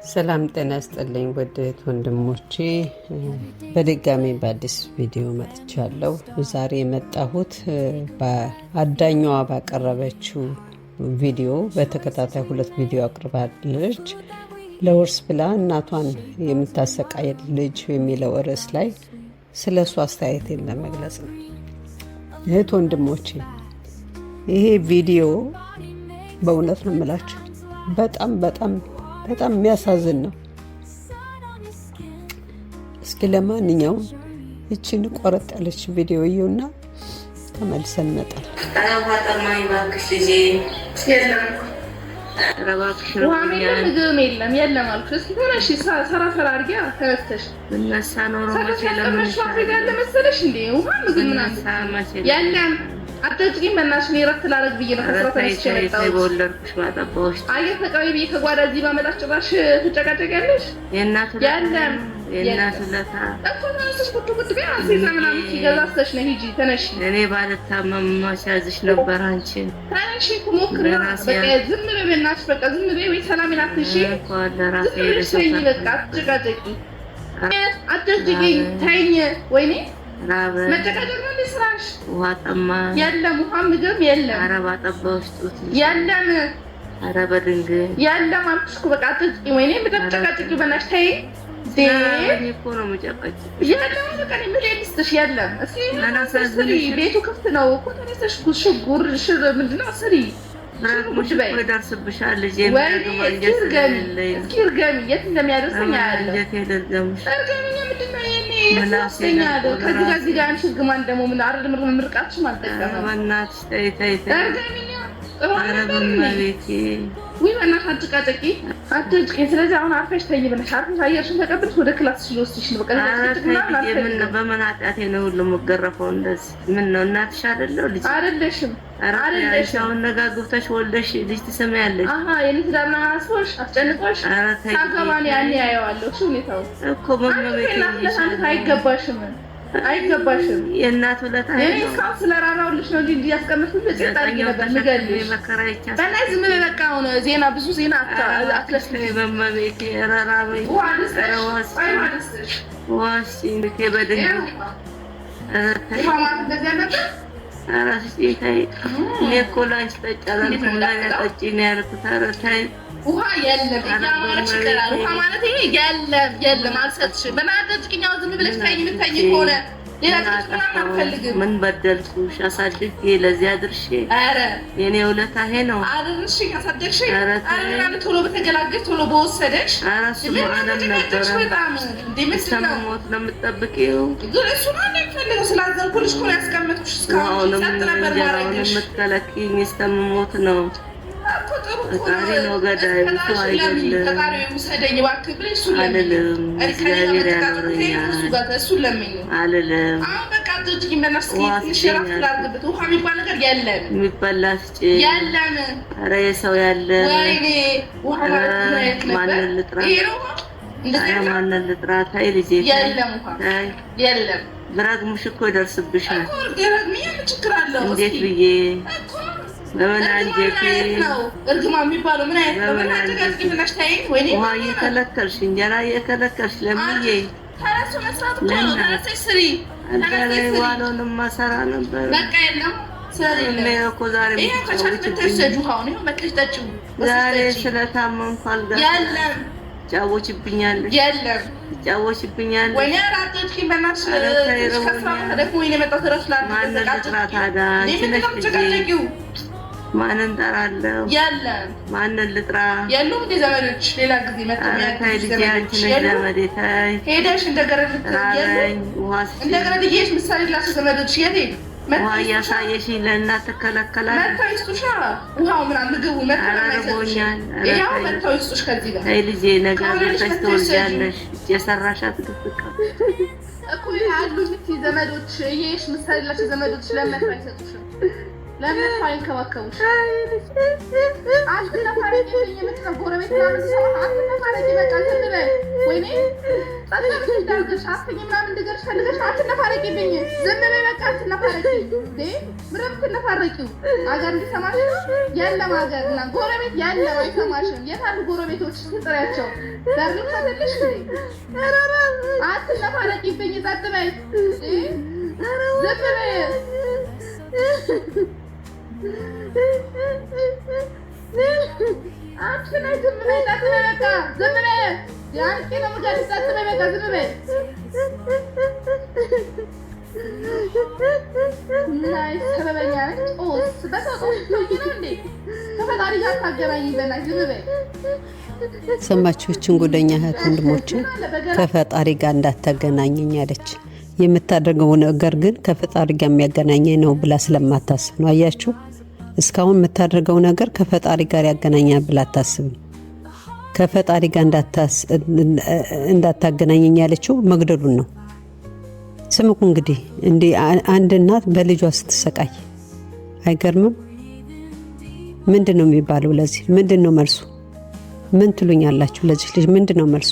ሰላም ጤና ይስጥልኝ ውድ ወንድሞቼ፣ በድጋሚ በአዲስ ቪዲዮ መጥቻለሁ። ዛሬ የመጣሁት በአዳኛዋ ባቀረበችው ቪዲዮ በተከታታይ 2 ቪዲዮ አቅርባለች። ለውርስ ብላ እናቷን የምታሰቃይ ልጅ የሚለው ርዕስ ላይ ስለ እሱ አስተያየቴን ለመግለጽ ነው። እህት ወንድሞቼ፣ ይሄ ቪዲዮ በእውነት ነው የምላችሁ በጣም የሚያሳዝን ነው። እስኪ ለማንኛውም እቺን ቆረጥ ያለች ቪዲዮ እዩና ተመልሰን እንመጣለን። አባጣማኝ ባክሽ ልጄ የለም አልኩሽ። እስኪ ሆነሽ ሰራ አድርጊያ ተነስተሽ ብነሳ ኖሮ መቼ ለመሰለሽ እንዴ ውሃ ምግብ ምናምን የለም። አትጭቂኝ በእናትሽ። እኔ እረፍት ላደርግ ብዬሽ ነው ከስራ ተነስቼ የመጣሁት። አየር ተቀበይ ብዬሽ ከጓዳ እዚህ ባመጣሽ ጭራሽ ትጨቃጨቂያለሽ። የለም የእናትለታ እኮ ተነስተሽ ቁጭ በይ። አሴዛ ምናምን ሲገዛስተሽ ነው ሂጂ ተነሽ። እኔ ባልታመም ማስያዝሽ ነበር አንቺን። ተነሽ ሞክሪ። በቃ ዝም በይ በእናትሽ፣ በቃ ዝም በይ። ወይ ሰላሜን አትንሺ። ዝም በይ በቃ አትጨቃጨቂ፣ አትጨቅጭቂኝ። ተይኝ። ወይኔ መጨቃጨቅ ነው እንደ ስራሽ። ውሃ ጠማ የለም፣ ውሃ ምግብ የለም። ኧረ ባጠባሁሽ ጡት የለም፣ ኧረ በድንግል የለም አልኩሽ እኮ በቃ አትጨቅጭቂኝ። ወይኔ በተጨቃጨቂ በእናትሽ ተይኝ። እኮ ነው የምጨቀጭቅሽ። የለም በቃ እኔ ምን ልስጥሽ? የለም እስኪ ቤቱ ክፍት ነው እኮ ተነስተሽ ጉር ሽር ምንድን ነው ስሪ። ሙሽ ይደርስብሻል ልጄ። እስኪ እርገሚ፣ የት እንደሚያደርሰኝ አያለሁ። እርገሚኛ ምንድን ነው የኔ ያስወስተኛል። ከዚህ ጋር አንቺ እርግማን ደግሞ ምን አረድ ምርቃትሽም አልጠቀመም። በእናትሽ ተይ እርገሚኛ ኧረ በእመቤቴ ወይ በእናትሽ አትጭቂኝ። ስለዚህ አሁን አርፈሽ ተኝ ብለሽ አርፈሽ አየርሽን ተቀብለሽ ወደ ክላስሽ ልወስድሽ ነው። በቃ በምን ኃጢአቴ ነው ሁሉ የምገረፈው እንደዚህ? ምን ነው እናትሽ አይደለሁ? ልጅ አይደለሽም። አሁን ነጋ ግብተሽ ወልደሽ ልጅ ትሰሚያለሽ። የኔ ትዳርና አስቦሽ አስጨንቆሽ ታገባን ያኔ ያየዋለሁ። እሺ ሁኔታው እኮ በመቤቴ አይገባሽም። የእናት ውለታ ነው። ስለራራውልሽ ነው እንጂ ያስቀምጥኩት በጭጣኝ ነበር ልገልሽ። በእናትሽ ዝም በይ በቃ። አሁን ዜና ብዙ ዜና አትለስልኝ በመቤቴ። ራራበይ ዋሲ እንዴ በደንብ ማማት እንደዚህ ነበር። አራስ ይታይ ለኮላንስ ተጫላን ኮላን ያጠጪኝ ያልኩት። አረታይ ውሃ የለም ያማረች ይቀራል። ውሃ ማለት ይሄ የለም አልሰጥሽም። በእናትሽ ቅኛው ዝም ብለሽ ታይኝ የምታይኝ ከሆነ ሌላ ጥቅም አልፈልግም። ምን በደልኩሽ? አሳድጌ ለዚህ አድርሼ። ኧረ የኔ ውለታ ይሄ ነው። አድርሽ አሳደግሽ። ኧረ ቶሎ በተገላገሽ ቶሎ በወሰደሽ። ኧረ እሱ ማለት ነበር። በጣም እንደምትል ነው ሞት ነው የምትጠብቂው። ግን እሱ ነው እንደምፈልገው ስላዘንኩልሽ እኮ ያስቀመጥኩሽ። እስካሁን ሰጥ ነበር ማረግሽ። የምትከለኪኝ እስከምሞት ነው። ፈጣሪ ነው ገዳይ ሰው አይደለም። ፈጣሪ ውሰደኝ እባክህ ብለሽ እሱን አልልም። እግዚአብሔር ያኖረኛል አልልም። አሁን በቃ አትጭቂኝ በእናትሽ። ሽራፍ ላድርግበት። ውሃ የሚባል ነገር የለም። የሚበላ ስጪ የለም። ኧረ የሰው ያለ ወይኔ ውሃ ማለት ማንን ልጥራ? ማንን ልጥራ? ተይ ልጄ የለም ውሃ የለም። ብረግምሽ እኮ ይደርስብሻል። ረግምኛ ምን ችግር አለው? እንዴት ብዬ በምን አንጀቴ ነው እርግማ የሚባለው? ምን አይነት ነው? ምን አደረጋችሁ ብለሽ ታይኝ። ወይኔ ውሃ እየከለከልሽ እንጀራ እየከለከልሽ ለምዬ ታራሱ መስራት እኮ ነው። ታራሰሽ ስሪ ዋለውንም ማሰራ ነበር። በቃ የለም ስለሌለ እኮ ዛሬ ይሄ ከቻልሽ ተሰጁ ውሃውን ይሄ መጥተሽ ጠጪው። ዛሬ ስለታመምኩ አልጋ የለም ጫወችብኛለሽ። የለም ጫወችብኛለሽ። ወይኔ አራቶች ግን በእናትሽ ከስራ ተደክሞ ወይኔ መጣሁ ተረፍላል። ማንን ልጥራ ታዲያ? አንቺ ነሽ ልጄ። ማንን ጠራለሁ? የለም ማንን ልጥራ? የሉም እንደ ዘመዶች ሌላ ጊዜ መጥተው ታይ ልጄ። አንቺ ነሽ ዘመዴ። ታይ ሄደሽ እንደገረድ ልትየሽ ምሳሌ ላሱ ዘመዶች የት ሄዱ? ውሃ እያሳየሽኝ ለእናት ትከለከላለሽ። መጥተው ይስጡሻ ውሃው ምናምን ምግቡ አረቦኛል። ይኸው መጥተው ይስጡሽ ከዚህ ጋር። ታይ ልጄ ነገ ገብተሽ ትወልጃለሽ። የሰራሻት ግፍቃ እኮ ያሉ ምት ዘመዶች ይሄሽ ምሳሌ ላሱ ዘመዶች ለምን አይሰጡሽም? ለምን አይንከባከቡሽ? አትነፋረቂ የምትለው ጎረቤት ምናምን ሲሰማ አትነፋረቂ በቃ ዝም በይ። ወይኔ ጸጥታሽ እንዳልገሽ አትኝ ምናምን እንድገርሽ ፈልገሽ አትነፋረቂብኝ። ዝም በይ በቃ አትነፋረቂ። ምንም ትነፋረቂው አገር እንዲሰማሽ የለም አገርና ጎረቤት የለም አይሰማሽም። የታሉ ጎረቤቶች ትጥሪያቸው ዳርሉ ታደልሽ አትነፋረቂብኝ። ጸጥ በይ ዝም በይ። አንቺ ነይ ዝም በይ ጸጥ በይ በቃ ዝም በይ። ያንቺ ነው የምገልጽ ጸጥ በይ በቃ ዝም በይ። ናይ ሰበበኛ ጦስ በሰው ጦስ ነው እንዴ? ከፈጣሪ ጋር ታገናኝ በላይ ዝም በይ። ሰማችሁ? እችን ጉደኛ እህት ወንድሞችን ከፈጣሪ ጋር እንዳታገናኘኝ አለች። የምታደርገው ነገር ግን ከፈጣሪ ጋር የሚያገናኘኝ ነው ብላ ስለማታስብ ነው። አያችሁ? እስካሁን የምታደርገው ነገር ከፈጣሪ ጋር ያገናኛል ብላ አታስብም። ከፈጣሪ ጋር እንዳታገናኘኝ ያለችው መግደሉን ነው። ስምኩ እንግዲህ አንድ እናት በልጇ ስትሰቃይ አይገርምም? ምንድን ነው የሚባለው? ለዚህ ምንድን ነው መልሱ? ምን ትሉኛላችሁ? ለዚህ ልጅ ምንድን ነው መልሷ?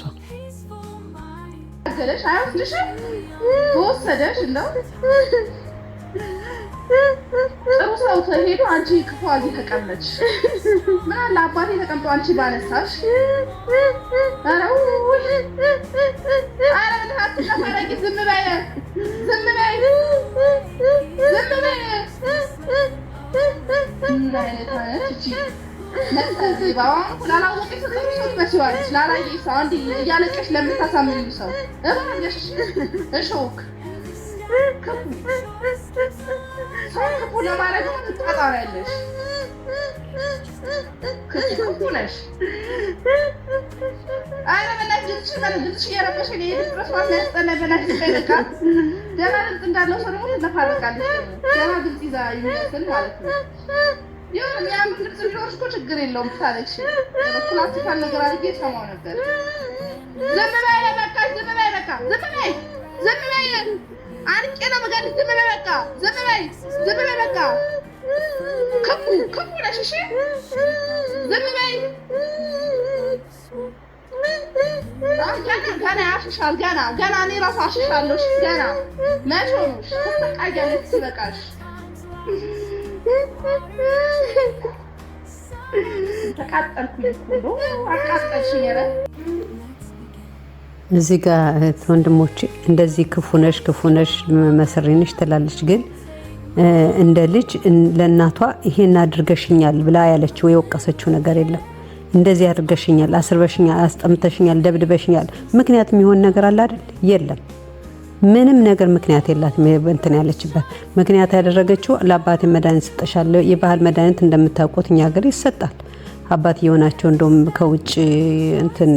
ወሰደሽ እንደው ጥሩ ሰው ተሄዱ አንቺ ክፉ አዚህ ተቀመጭ። ምን አለ አባቴ ተቀምጦ አንቺ ባነሳሽ። አረው አትነፋረቂ። ዝም በይ ዝም በይ ዝም በይ። ላላወቀሽ ላላየ ሰው አንድ እያለቀሽ ለምታሳምኝ ሰው እባክሽ እሾክ ክፉ ለማድረግ ትጣጣሪያለሽ። ክፉ ነሽ። ኧረ በእናትሽ ድምፅሽ እየረበሸኝ ድምፅ ያስጠላ። በእናትሽ በቃ ገና ድምፅ እንዳለው ሰው ደግሞ ትነፋረቃለች። ገና ድምፅ ይዛ የሚመስል ማለት ነው። የሆነ የሚያምር ድምፅ ቢኖርሽ እኮ ችግር የለውም ታለሽ። ፕላስቲካል ነገር አድርጌ ሰማው ነበር። ዝም በይ በቃ ዝም በይ በቃ ዝም በይ ዝም በይ። አንቄ ነው መጋለጥ። ዝም በይ በቃ ዝም በይ ዝም በይ በቃ። ክፉ ነሽ። እሺ ዝም በይ። ገና ያሽሻል። ገና እኔ እራሱ አሽሻለሁ። ገና መቼ ሆኖሽ ተሰቃያለሽ ሲበቃሽ። ተቃጠልኩኝ እኮ አቃጠልሽኝ። ኧረ እዚህ ጋር እህት ወንድሞቼ እንደዚህ ክፉ ነሽ መሰሪ ነሽ ትላለች። ግን እንደ ልጅ ለእናቷ ይሄን አድርገሽኛል ብላ ያለችው የወቀሰችው ነገር የለም። እንደዚህ አድርገሽኛል፣ አስርበሽኛል፣ አስጠምተሽኛል፣ ደብድበሽኛል ምክንያት የሚሆን ነገር አለ አይደል? የለም። ምንም ነገር ምክንያት የላትም። እንትን ያለችበት ምክንያት ያደረገችው ለአባቴ መድኃኒት ሰጠሻለሁ። የባህል መድኃኒት እንደምታውቁት እኛ ሀገር ይሰጣል። አባትየው ናቸው እንደውም ከውጭ እንትን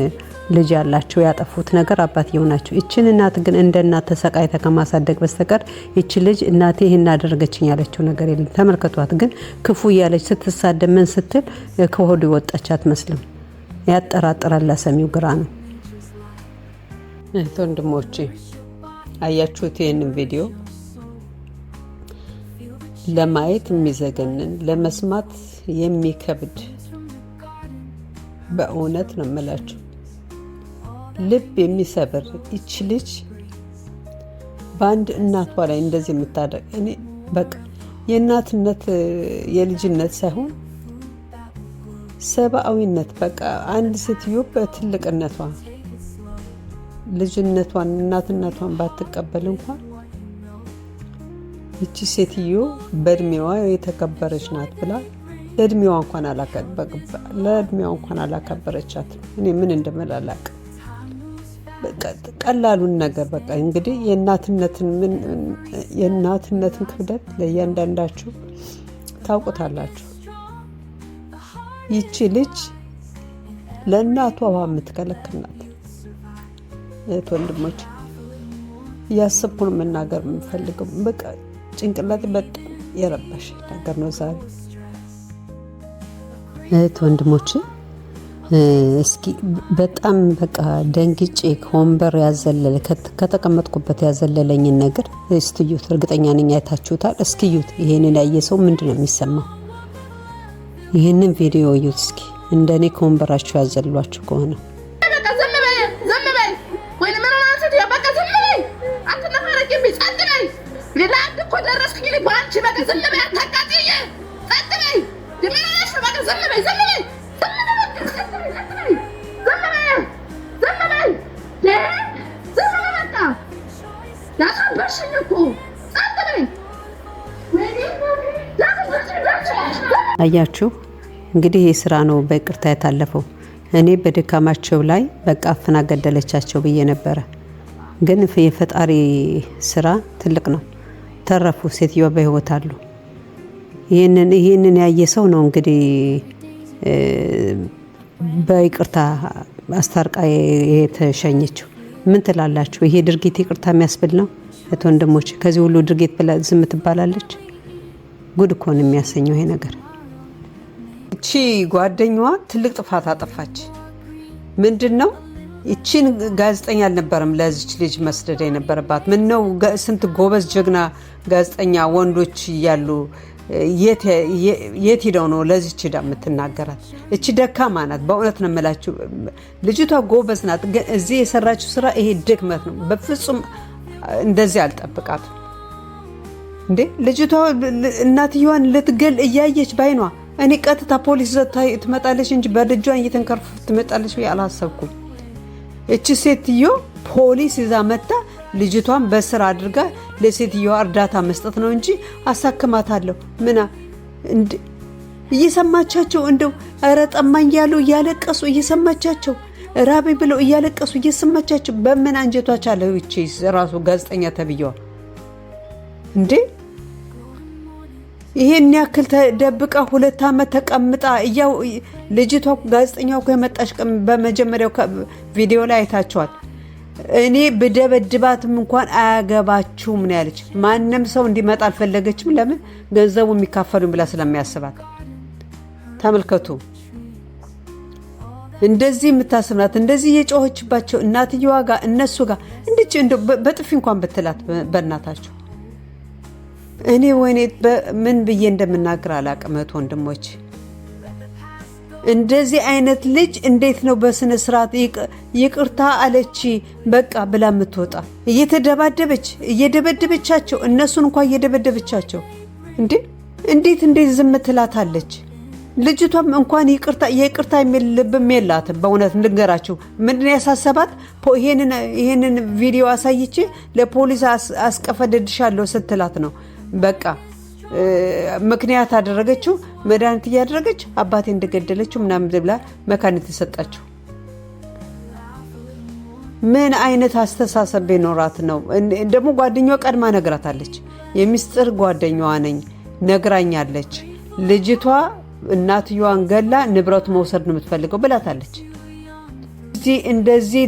ልጅ ያላቸው ያጠፉት ነገር አባትየው ናቸው። እችን እናት ግን እንደ እናት ተሰቃይታ ከማሳደግ በስተቀር እች ልጅ እናቴ ይሄን አደረገችኝ ያለችው ነገር የለም። ተመልከቷት። ግን ክፉ እያለች ስትሳደብ ምን ስትል ከሆዱ ወጣች አትመስልም። ያጠራጥራል። ለሰሚው ግራ ነው። ወንድሞቼ አያችሁት? ይሄንን ቪዲዮ ለማየት የሚዘገንን ለመስማት የሚከብድ በእውነት ነው የምላችሁ፣ ልብ የሚሰብር ይች ልጅ በአንድ እናቷ ላይ እንደዚህ የምታደርግ እኔ በቃ የእናትነት የልጅነት ሳይሆን ሰብአዊነት በቃ አንድ ሴትዮ በትልቅነቷ ልጅነቷን እናትነቷን ባትቀበል እንኳን እቺ ሴትዮ በእድሜዋ የተከበረች ናት ብላ ለእድሜዋ እንኳን አላከበረቻት። እኔ ምን እንደመላላቅ በቃ ቀላሉን ነገር በቃ እንግዲህ የእናትነትን ክብደት ለእያንዳንዳችሁ ታውቁታላችሁ። ይቺ ልጅ ለእናቷ ውሃ የምትከለክል ናት። ወንድሞች እያሰብኩ ነው መናገር የምፈልገው። በቃ ጭንቅላት በጣም የረበሽ ነገር ነው ዛሬ። ወንድሞች እስኪ በጣም በቃ ደንግጬ ከወንበር ከተቀመጥኩበት ያዘለለኝን ነገር እስኪዩት፣ እርግጠኛ ነኝ አይታችሁታል። እስኪዩት። ይሄንን ያየ ሰው ምንድነው የሚሰማው? ይሄንን ቪዲዮ እዩት እስኪ። እንደኔ ከወንበራችሁ ያዘሏችሁ ከሆነ በቃ ዝም በይ ወይ ምን ማለት ነው? በቃ ዝም በይ አትነፋረቂ ጸጥ በይ። ለላንድ እኮ ደረስኩኝ ባንቺ በቃ ዝም በይ አታቃጥይ ጸጥ በይ። ድምራሽ በቃ ዝም በይ አያችሁ እንግዲህ ይህ ስራ ነው በይቅርታ የታለፈው። እኔ በድካማቸው ላይ በቃ አፍና ገደለቻቸው ብዬ ነበረ። ግን የፈጣሪ ስራ ትልቅ ነው። ተረፉ። ሴትዮዋ በህይወት አሉ። ይህንን ያየ ሰው ነው እንግዲህ በይቅርታ አስታርቃ የተሸኘችው። ምን ትላላችሁ? ይሄ ድርጊት ይቅርታ የሚያስብል ነው? እህት ወንድሞች፣ ከዚህ ሁሉ ድርጊት ዝም ትባላለች? ጉድ እኮ ነው የሚያሰኘው ይሄ ነገር። እቺ ጓደኛዋ ትልቅ ጥፋት አጠፋች። ምንድነው? እቺን ጋዜጠኛ አልነበረም ለዚች ልጅ መስደድ የነበረባት። ምን ነው ስንት ጎበዝ ጀግና ጋዜጠኛ ወንዶች እያሉ የት ሄደው ነው ለዚች ሄዳ የምትናገራት? እቺ ደካማ ናት። በእውነት ነው የምላችሁ። ልጅቷ ጎበዝ ናት፣ ግን እዚህ የሰራችው ስራ ይሄ ድክመት ነው። በፍጹም እንደዚህ አልጠብቃትም እንዴ! ልጅቷ እናትየዋን ልትገል እያየች ባይኗ እኔ ቀጥታ ፖሊስ ትመጣለች እንጂ በልጇን እየተንከርፍ ትመጣለች ብዬ አላሰብኩም። እቺ ሴትዮ ፖሊስ ይዛ መጣ ልጅቷን በስራ አድርጋ ለሴትዮዋ እርዳታ መስጠት ነው እንጂ አሳክማታለሁ ምና እየሰማቻቸው እንደው ኧረ ጠማኝ ያሉ እያለቀሱ እየሰማቻቸው ራቤ ብለው እያለቀሱ እየሰማቻቸው በምን አንጀቷ ቻለው? እቺ ራሱ ጋዜጠኛ ተብየዋ እንዴ! ይሄን ያክል ተደብቃ 2 አመት ተቀምጣ እያው ልጅቷ ጋዜጠኛው ከመጣች በመጀመሪያው ቪዲዮ ላይ አይታችኋል። እኔ በደበድባትም እንኳን አያገባችሁም ነው ያለች። ማንም ሰው እንዲመጣ አልፈለገችም። ለምን? ገንዘቡ የሚካፈሉን ብላ ስለሚያስባት። ተመልከቱ። እንደዚህ የምታስብናት እንደዚህ የጮኸችባቸው እናትየዋ ጋር እነሱ ጋር እንድጭ በጥፊ እንኳን ብትላት በእናታቸው እኔ ወይኔ ምን ብዬ እንደምናገር አላቅም። እህት ወንድሞች፣ እንደዚህ አይነት ልጅ እንዴት ነው በስነ ስርዓት ይቅርታ አለች በቃ ብላ የምትወጣ? እየደበደበቻቸው እነሱን እንኳን እየደበደበቻቸው እንዴት ዝም ትላታለች? ልጅቷም እንኳን ይቅርታ የሚል ልብም የላትም። በእውነት ልንገራችሁ ምንድነው ያሳሰባት? ይሄንን ቪዲዮ አሳይቼ ለፖሊስ አስቀፈደድሻለሁ ስትላት ነው በቃ ምክንያት አደረገችው። መድኃኒት እያደረገች አባቴ እንደገደለችው ምናምን ብላ መካኒት ተሰጣችው። ምን አይነት አስተሳሰብ ቢኖራት ነው? ደግሞ ጓደኛዋ ቀድማ ነግራታለች። የሚስጥር ጓደኛዋ ነኝ ነግራኛለች። ልጅቷ እናትየዋን ገላ ንብረቱ መውሰድ ነው የምትፈልገው ብላታለች። እንደዚህ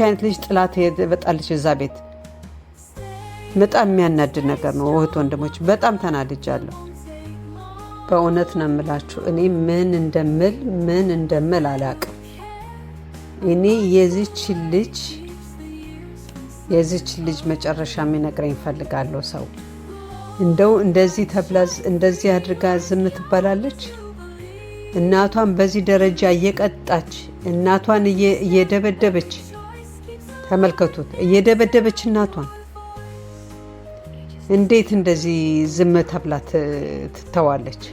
አይነት ልጅ ጥላት ትበጣለች እዛ ቤት። በጣም የሚያናድድ ነገር ነው እህት ወንድሞች። በጣም ተናድጃለሁ። በእውነት ነው የምላችሁ። እኔ ምን እንደምል አላቅም። እኔ የዚች ልጅ መጨረሻ የሚነግረኝ ፈልጋለሁ። ሰው እንደው እንደዚህ ተብላዝ እንደዚህ አድርጋ ዝም ትባላለች? እናቷን በዚህ ደረጃ እየቀጣች እናቷን እየደበደበች ተመልከቱት። እየደበደበች እናቷን እንዴት እንደዚህ ዝም ተብላ ትተዋለች?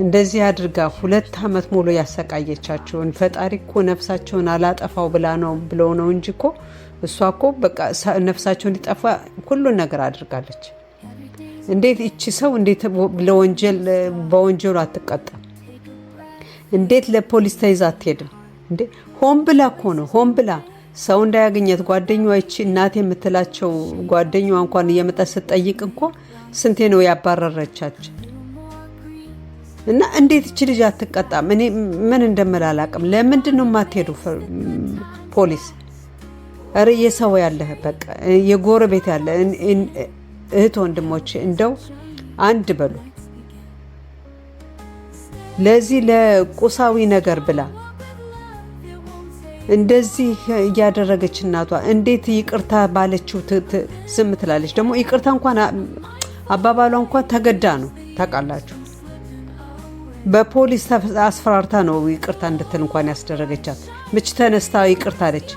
እንደዚህ አድርጋ 2 አመት ሙሉ ያሰቃየቻቸውን ፈጣሪ እኮ ነፍሳቸውን አላጠፋው ብለው ነው እንጂ እኮ እሷ እኮ በቃ ነፍሳቸው እንዲጠፋ ሁሉን ነገር አድርጋለች። እንዴት እቺ ሰው እንዴት በወንጀሉ አትቀጣም? እንዴት ለፖሊስ ተይዛ አትሄድም? እንዴ ሆን ብላ እኮ ነው፣ ሆን ብላ ሰው እንዳያገኘት። ጓደኛዋ እቺ እናቴ የምትላቸው ጓደኛዋ እንኳን እየመጣች ስትጠይቅ እንኳ ስንቴ ነው ያባረረቻቸው። እና እንዴት እቺ ልጅ አትቀጣም? እኔ ምን እንደምላላቅም። ለምንድን ነው የማትሄዱ ፖሊስ? አረ የሰው ያለ በቃ የጎረቤት ያለ እህት ወንድሞች እንደው አንድ በሉ። ለዚህ ለቁሳዊ ነገር ብላ እንደዚህ ያደረገች እናቷ እንዴት ይቅርታ ባለችው ዝም ትላለች? ደግሞ ይቅርታ እንኳን አባባሏ እንኳን ተገዳ ነው ታውቃላችሁ። በፖሊስ አስፈራርታ ነው ይቅርታ እንድትል እንኳን ያስደረገቻት። ምች ተነስታ ይቅርታ አለች።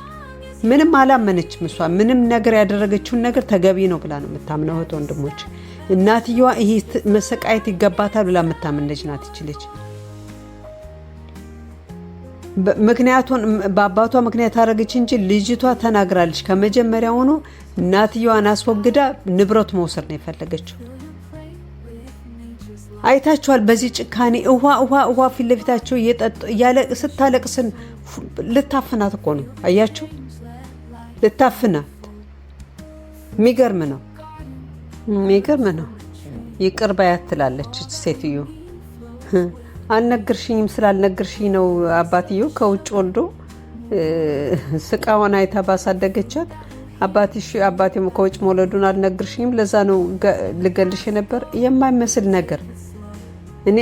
ምንም አላመነችም። እሷ ምንም ነገር ያደረገችውን ነገር ተገቢ ነው ብላ ነው የምታምነው። እህት ወንድሞች፣ እናትየዋ ይሄ መሰቃየት ይገባታል ብላ የምታምን ልጅ ናት ይችልች። ምክንያቱን በአባቷ ምክንያት አደረገች እንጂ ልጅቷ ተናግራለች። ከመጀመሪያውኑ እናትየዋን አስወግዳ ንብረት መውሰድ ነው የፈለገችው። አይታችኋል። በዚህ ጭካኔ ውሃ ፊት ለፊታቸው ስታለቅስን ልታፍናት እኮ ነው። አያችሁ፣ ልታፍናት። የሚገርም ነው። ይቅር ባያት ትላለች ሴትዮ። አልነገርሽኝም ስላልነገርሽኝ ነው አባትየው ከውጭ ወልዶ ስቃዋን አይታ ባሳደገቻት አባቴም ከውጭ መውለዱን አልነገርሽኝም ለዛ ነው ልገልሽ ነበር የማይመስል ነገር። እኔ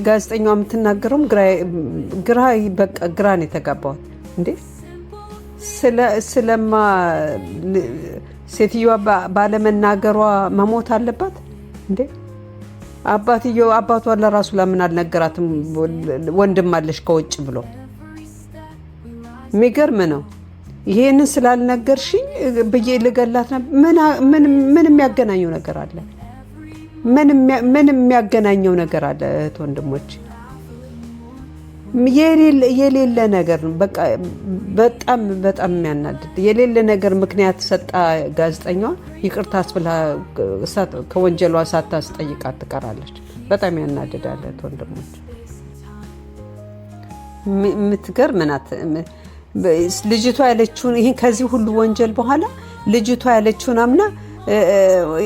ጋዜጠኛዋ የምትናገረውም ግራ ነው የተጋባሁት። እንዴ ስለማ ሴትዮዋ ባለመናገሯ መሞት አለባት እንዴ? አባቷ ለራሱ ለምን አልነገራትም? ወንድም አለሽ ከውጭ ብሎ የሚገርም ነው። ይሄንን ስላልነገርሽኝ ብዬ ልገላት ነበር። ምን የሚያገናኘው ነገር አለ? ምን የሚያገናኘው ነገር አለ? እህት ወንድሞች፣ የሌለ ነገር ነው። በቃ በጣም የሚያናድድ የሌለ ነገር ምክንያት ሰጣ ጋዜጠኛዋ ይቅርታ አስብላ ከወንጀሏ ሳታስጠይቃት ትቀራለች። በጣም ያናድዳል እህት ወንድሞች። የምትገርም ናት ልጅቷ ያለችውን። ይሄን ከዚህ ሁሉ ወንጀል በኋላ ልጅቷ ያለችውን አምና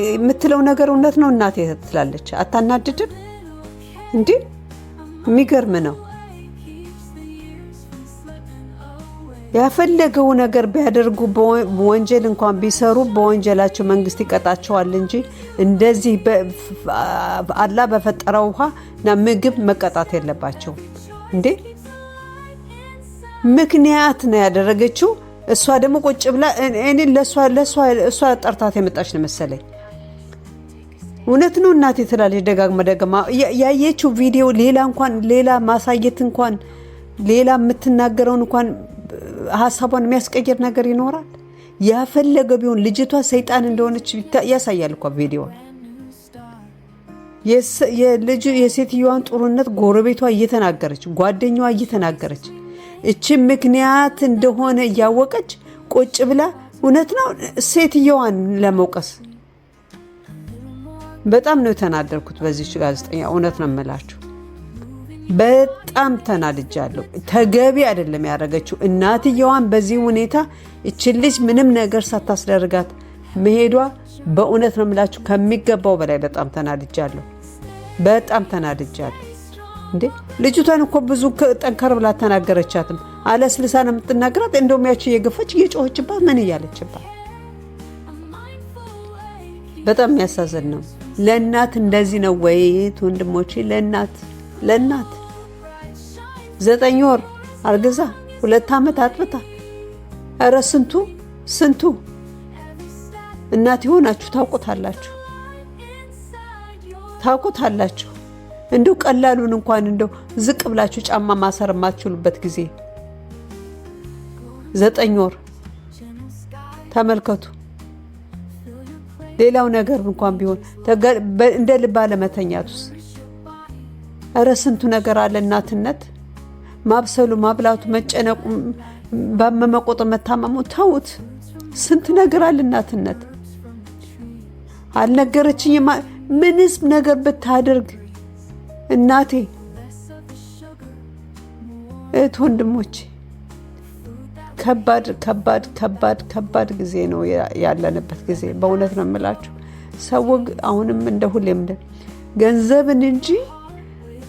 የምትለው ነገር እውነት ነው እናቴ ትላለች። አታናድድም እንዴ? የሚገርም ነው። ያፈለገው ነገር ቢያደርጉ በወንጀል እንኳን ቢሰሩ በወንጀላቸው መንግስት ይቀጣቸዋል እንጂ እንደዚህ አላህ በፈጠረው ውሃና ምግብ መቀጣት የለባቸው እንዴ? ምክንያት ነው ያደረገችው። እሷ ደግሞ ቁጭ ብላ እኔ ለሷ ጠርታት የመጣች ነው መሰለኝ። እውነት ነው እናቴ ትላለች ደጋግማ ያየችው ቪዲዮ ሌላ ማሳየት እንኳን ሌላ የምትናገረውን እንኳን ሀሳቧን የሚያስቀይር ነገር ይኖራል። ያፈለገ ቢሆን ልጅቷ ሰይጣን እንደሆነች ያሳያል እኮ ቪዲዮ። የሴትዮዋን ጥሩነት ጎረቤቷ እየተናገረች ጓደኛዋ እየተናገረች እቺ ምክንያት እንደሆነ እያወቀች ቁጭ ብላ እውነት ነው ሴትዮዋን ለመውቀስ። በጣም ነው የተናደርኩት በዚህ ጋዜጠኛ። እውነት ነው የምላችሁ በጣም ተናድጃለሁ። ተገቢ አይደለም ያደረገችው። እናትየዋን በዚህ ሁኔታ እቺን ልጅ ምንም ነገር ሳታስደርጋት መሄዷ በእውነት ነው የምላችሁ ከሚገባው በላይ በጣም ተናድጃለሁ። እንዴ ልጅቷን እኮ ብዙ ጠንከር ብላ ተናገረቻትም። አለስልሳ ነው የምትናገራት። እንደውም ያቺ የገፈች እየጮኸችባት ምን እያለችባት በጣም የሚያሳዝን ነው። ለእናት እንደዚህ ነው ወይ ወንድሞቼ? ለእናት 9 ወር አርግዛ 2 ዓመት አጥብታ፣ ኧረ ስንቱ እናት የሆናችሁ ታውቁታላችሁ። እንደው ቀላሉን እንኳን እንደው ዝቅ ብላችሁ ጫማ ማሰር የማትችሉበት ጊዜ 9 ወር ተመልከቱ። ሌላው ነገር እንኳን ቢሆን እንደ ልብ አለመተኛቱስ፣ ኧረ ስንቱ ነገር አለ። እናትነት ማብሰሉ፣ ማብላቱ፣ መጨነቁ፣ ባመመ ቁጥር መታመሙ ተውት። ስንት ነገር አለ እናትነት። አልነገረችኝም። ምንስ ነገር ብታደርግ እናቴ እህት ወንድሞቼ፣ ከባድ ጊዜ ነው ያለንበት ጊዜ። በእውነት ነው የምላችሁ። ሰው አሁንም እንደ ሁሌም ገንዘብን እንጂ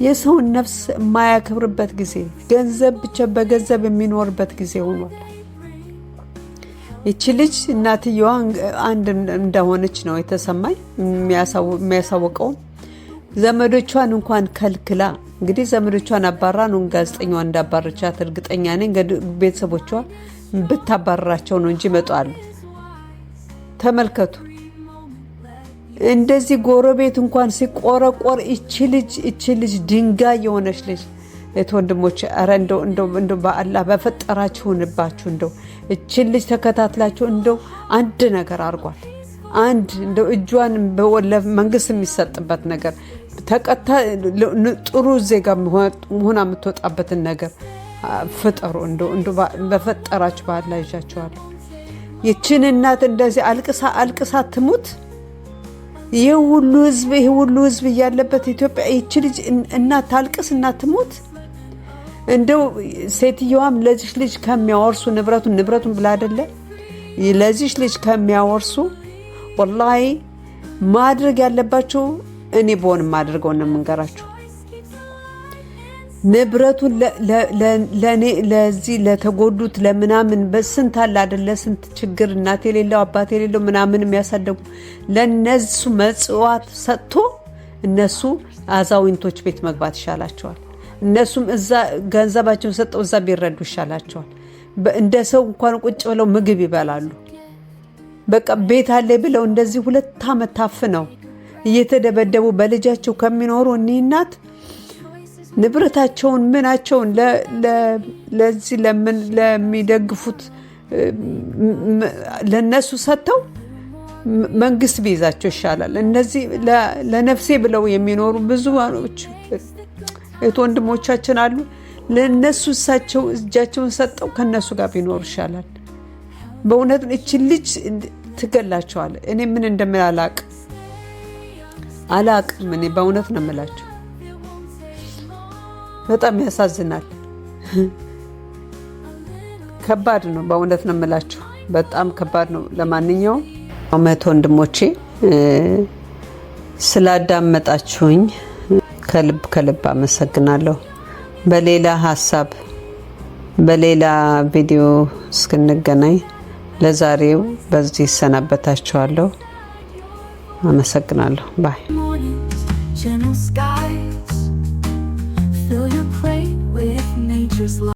የሰውን ነፍስ የማያከብርበት ጊዜ፣ ገንዘብ ብቻ በገንዘብ የሚኖርበት ጊዜ ሆኗል። ይቺ ልጅ እናትየዋ አንድ እንደሆነች ነው የተሰማኝ። የሚያሳውቀው ዘመዶቿን እንኳን ከልክላ እንግዲህ ዘመዶቿን አባራ ነው ጋዜጠኛዋ እንዳባረቻት እርግጠኛ ነኝ። ቤተሰቦቿ ብታባረራቸው ነው እንጂ መጣሉ። ተመልከቱ እንደዚህ ጎረቤት እንኳን ሲቆረቆር እቺ ልጅ ድንጋይ የሆነች ልጅ ወንድሞቼ ኧረ እንደው በአላህ በፈጠራችሁንባችሁ እንደው እቺ ልጅ ተከታትላችሁ እንደው አንድ ነገር አርጓት። አንድ እንደው እጇን በመንግስት የሚሰጥበት ነገር ተቀጣ ጥሩ ዜጋ መሆን የምትወጣበትን ነገር ፍጠሩ። እንደው በፈጠራችሁ በአላህ ይዣችኋለሁ። ይችን እናት እንደዚህ አልቅሳ ትሙት። ይሄ ሁሉ ህዝብ ያለበት ኢትዮጵያ ይቺ ልጅ እናት ታልቅስ እና ትሙት። እንደው ሴትየዋም ለዚህ ልጅ ከሚያወርሱ ንብረቱን ብላ አይደለ ለዚህ ልጅ ከሚያወርሱ ወላሂ ማድረግ ያለባችሁ እኔ በሆነ ማድረገው ነው መንገራችሁ። ንብረቱን ለዚህ ለተጎዱት ለምናምን በስንት አለ አይደለ ስንት ችግር እናት የሌለው አባት የሌለው ምናምን የሚያሳደጉ ለነሱ መጽዋት ሰጥቶ እነሱ አዛውንቶች ቤት መግባት ይሻላቸዋል። እነሱም እዛ ገንዘባቸውን ሰጠው እዛ ቢረዱ ይሻላቸዋል። እንደ ሰው እንኳን ቁጭ ብለው ምግብ ይበላሉ። በቃ ቤት አለ ብለው እንደዚህ 2 ዓመት ታፍነው እየተደበደቡ በልጃቸው ከሚኖሩ እኒህ እናት ንብረታቸውን ምናቸውን ለዚህ ለሚደግፉት ለነሱ ሰጥተው መንግስት ቢይዛቸው ይሻላል። እነዚህ ለነፍሴ ብለው የሚኖሩ ብዙ ወንድሞቻችን አሉ። ለነሱ እጃቸውን ሰጠው ከነሱ ጋር ቢኖሩ ይሻላል። በእውነት እቺ ልጅ ትገላቸዋል። እኔ ምን እንደምላላቅ አላቅም። እኔ በእውነት ነው የምላቸው። በጣም ያሳዝናል። ከባድ ነው በእውነት ነው የምላቸው። በጣም ከባድ ነው። ለማንኛውም ወንድሞቼ ስላዳመጣችሁኝ ከልብ አመሰግናለሁ። በሌላ ሀሳብ በሌላ ቪዲዮ እስክንገናኝ ለዛሬው በዚህ ሰናበታችኋለሁ። አመሰግናለሁ። ባይ